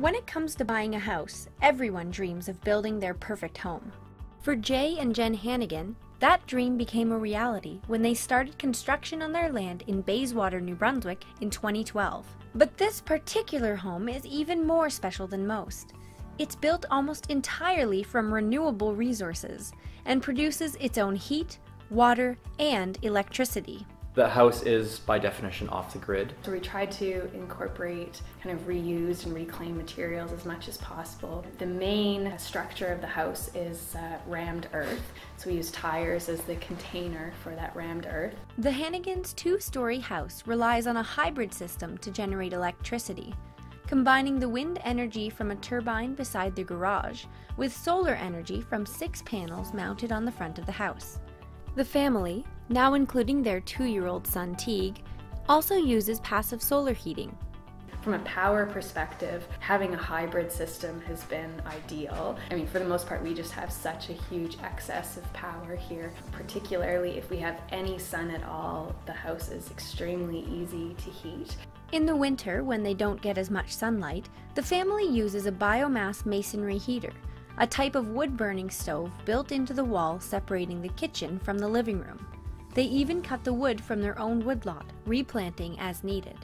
When it comes to buying a house, everyone dreams of building their perfect home. For Jay and Jen Hannigan, that dream became a reality when they started construction on their land in Bayswater, New Brunswick in 2012. But this particular home is even more special than most. It's built almost entirely from renewable resources and produces its own heat, water, and electricity. The house is, by definition, off the grid. So we tried to incorporate kind of reused and reclaimed materials as much as possible. The main structure of the house is rammed earth, so we use tires as the container for that rammed earth. The Hannigans' two-story house relies on a hybrid system to generate electricity, combining the wind energy from a turbine beside the garage with solar energy from 6 panels mounted on the front of the house. The family, now including their 2-year-old son Teague, also uses passive solar heating. From a power perspective, having a hybrid system has been ideal. I mean, for the most part, we just have such a huge excess of power here. Particularly if we have any sun at all, the house is extremely easy to heat. In the winter, when they don't get as much sunlight, the family uses a biomass masonry heater, a type of wood-burning stove built into the wall separating the kitchen from the living room. They even cut the wood from their own woodlot, replanting as needed.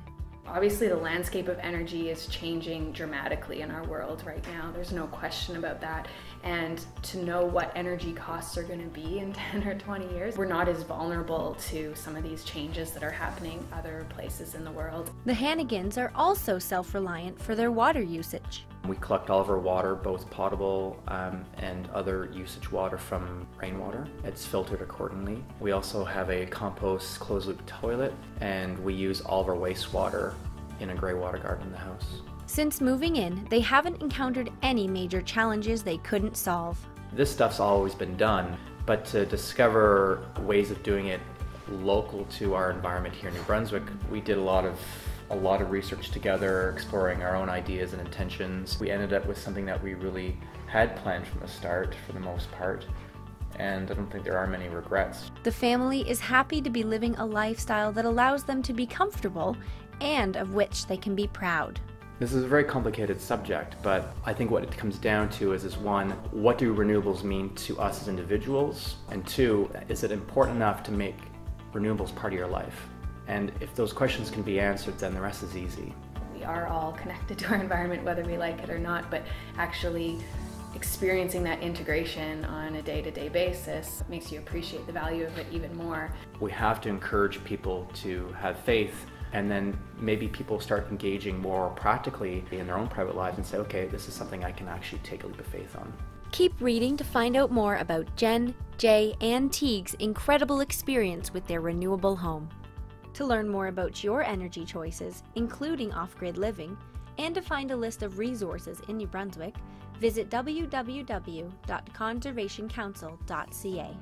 Obviously, the landscape of energy is changing dramatically in our world right now. There's no question about that. And to know what energy costs are going to be in 10 or 20 years, we're not as vulnerable to some of these changes that are happening other places in the world. The Hannigans are also self-reliant for their water usage. We collect all of our water, both potable and other usage water, from rainwater. It's filtered accordingly. We also have a compost closed-loop toilet, and we use all of our wastewater in a grey water garden in the house. Since moving in, they haven't encountered any major challenges they couldn't solve. This stuff's always been done, but to discover ways of doing it local to our environment here in New Brunswick, we did a lot of research together, exploring our own ideas and intentions. We ended up with something that we really had planned from the start, for the most part, and I don't think there are many regrets. The family is happy to be living a lifestyle that allows them to be comfortable and of which they can be proud. This is a very complicated subject, but I think what it comes down to is one, what do renewables mean to us as individuals? And two, is it important enough to make renewables part of your life? And if those questions can be answered, then the rest is easy. We are all connected to our environment, whether we like it or not, but actually experiencing that integration on a day-to-day basis makes you appreciate the value of it even more. We have to encourage people to have faith, and then maybe people start engaging more practically in their own private lives and say, okay, this is something I can actually take a leap of faith on. Keep reading to find out more about Jen, Jay, and Teague's incredible experience with their renewable home. To learn more about your energy choices, including off-grid living, and to find a list of resources in New Brunswick, visit www.conservationcouncil.ca.